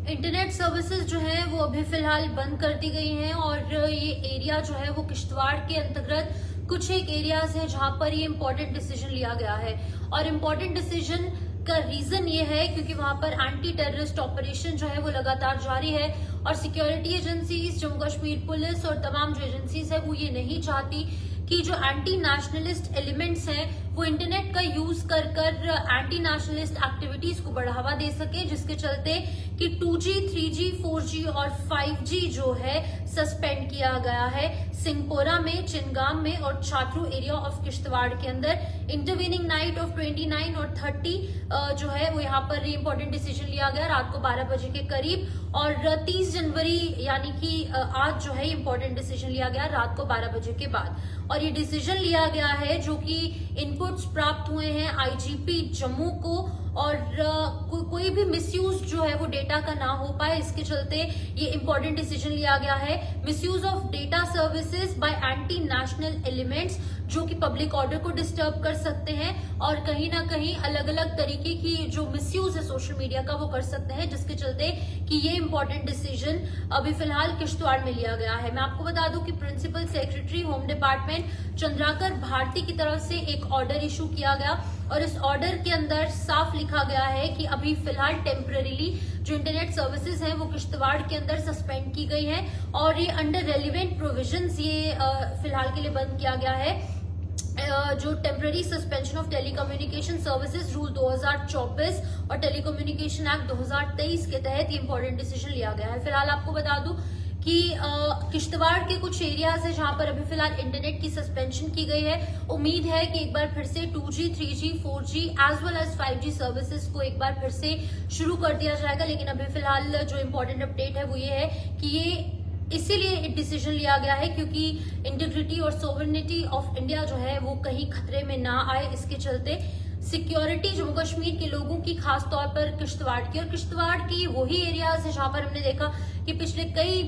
Internet services जो है वो अभी फिलहाल बंद कर दी गई हैं और ये एरिया जो है वो किश्तवाड़ के अंतर्गत कुछ एक एरियाज हैं जहां पर ये इम्पोर्टेंट डिसीजन लिया गया है। और इम्पोर्टेंट डिसीजन का रीजन ये है क्योंकि वहां पर एंटी टेररिस्ट ऑपरेशन जो है वो लगातार जारी है और security agencies, Jammu Kashmir police और तमाम जो एजेंसीज है वो ये नहीं चाहती कि जो एंटी नेशनलिस्ट एलिमेंट्स हैं वो इंटरनेट का यूज कर एंटी नेशनलिस्ट एक्टिविटीज को बढ़ावा दे सके, जिसके चलते कि 2G, 3G, 4G और 5G जो है सस्पेंड किया गया है सिंहपोरा में, चिनगाम में और छात्रू एरिया ऑफ किश्तवाड़ के अंदर। इंटरवीनिंग नाइट ऑफ 29 और 30 जो है वो यहाँ पर इम्पोर्टेंट डिसीजन लिया गया रात को 12 बजे के करीब और 30 जनवरी यानी कि आज जो है इम्पोर्टेंट डिसीजन लिया गया रात को 12 बजे के बाद। और ये डिसीजन लिया गया है जो कि इनपुट्स प्राप्त हुए हैं आईजीपी जम्मू को और कोई भी मिसयूज जो है वो डेटा का ना हो पाए, इसके चलते ये इंपॉर्टेंट डिसीजन लिया गया है। Misuse of data services by anti national elements जो कि पब्लिक ऑर्डर को डिस्टर्ब कर सकते हैं और कहीं ना कहीं अलग अलग तरीके की जो मिसयूज है सोशल मीडिया का वो कर सकते हैं, जिसके चलते कि ये इंपॉर्टेंट डिसीजन अभी फिलहाल किश्तवाड़ में लिया गया है। मैं आपको बता दूं कि principal secretary home department Chandrakar Bharti की तरफ से एक ऑर्डर इशू किया गया और इस ऑर्डर के अंदर साफ लिखा गया है कि अभी फिलहाल टेम्पररीली जो इंटरनेट सर्विसेज हैं वो किश्तवाड़ के अंदर सस्पेंड की गई है और ये अंडर रेलिवेंट प्रोविजंस ये फिलहाल के लिए बंद किया गया है। जो temporary suspension of telecommunication services rule 2024 और टेलीकम्युनिकेशन एक्ट 2023 के तहत ये इंपॉर्टेंट डिसीजन लिया गया है। फिलहाल आपको बता दूं कि किश्तवाड़ के कुछ एरियाज है जहां पर अभी फिलहाल इंटरनेट की सस्पेंशन की गई है। उम्मीद है कि एक बार फिर से 2G, 3G, 4G as well as 5G services को एक बार फिर से शुरू कर दिया जाएगा, लेकिन अभी फिलहाल जो इम्पोर्टेंट अपडेट है वो ये है कि ये इसीलिए डिसीजन लिया गया है क्योंकि इंटीग्रिटी और सोवरेनिटी ऑफ इंडिया जो है वो कहीं खतरे में ना आए, इसके चलते सिक्योरिटी जम्मू कश्मीर के लोगों की खास तौर पर किश्तवाड़ की और किश्तवाड़ की वही एरियाज है जहां पर हमने देखा कि पिछले कई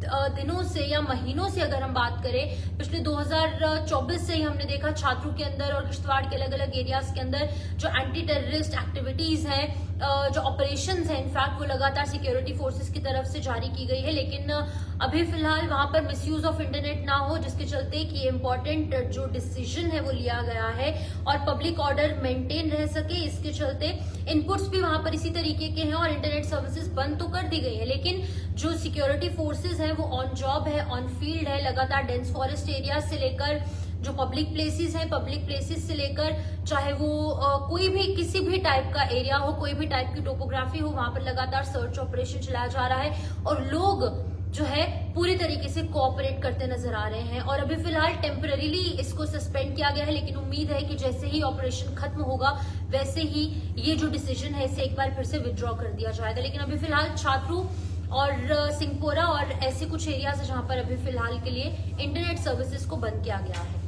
दिनों से या महीनों से अगर हम बात करें, पिछले 2024 से ही हमने देखा छात्रों के अंदर और किश्तवाड़ के अलग अलग एरियाज के अंदर जो एंटी टेररिस्ट एक्टिविटीज हैं, जो ऑपरेशंस हैं, इनफैक्ट वो लगातार सिक्योरिटी फोर्सेस की तरफ से जारी की गई है, लेकिन अभी फिलहाल वहां पर मिसयूज ऑफ इंटरनेट ना हो, जिसके चलते कि इम्पोर्टेंट जो डिसीजन है वो लिया गया है और पब्लिक ऑर्डर मेंटेन रह सके, इसके चलते इनपुट्स भी वहां पर इसी तरीके के हैं और इंटरनेट सर्विसेज बंद तो कर दी गई है, लेकिन जो सिक्योरिटी फोर्सेज हैं वो ऑन जॉब है, ऑन फील्ड है, लगातार डेंस फॉरेस्ट एरिया से लेकर जो पब्लिक प्लेसेस हैं, पब्लिक प्लेसेस से लेकर चाहे वो कोई भी किसी भी टाइप का एरिया हो, कोई भी टाइप की टोपोग्राफी हो, वहां पर लगातार सर्च ऑपरेशन चलाया जा रहा है और लोग जो है पूरी तरीके से कोऑपरेट करते नजर आ रहे हैं। और अभी फिलहाल टेम्पररीली इसको सस्पेंड किया गया है, लेकिन उम्मीद है कि जैसे ही ऑपरेशन खत्म होगा वैसे ही ये जो डिसीजन है इसे एक बार फिर से विड्रॉ कर दिया जाएगा। लेकिन अभी फिलहाल छात्रू और सिंहपोरा और ऐसे कुछ एरियाज है जहां पर अभी फिलहाल के लिए इंटरनेट सर्विसेज को बंद किया गया है।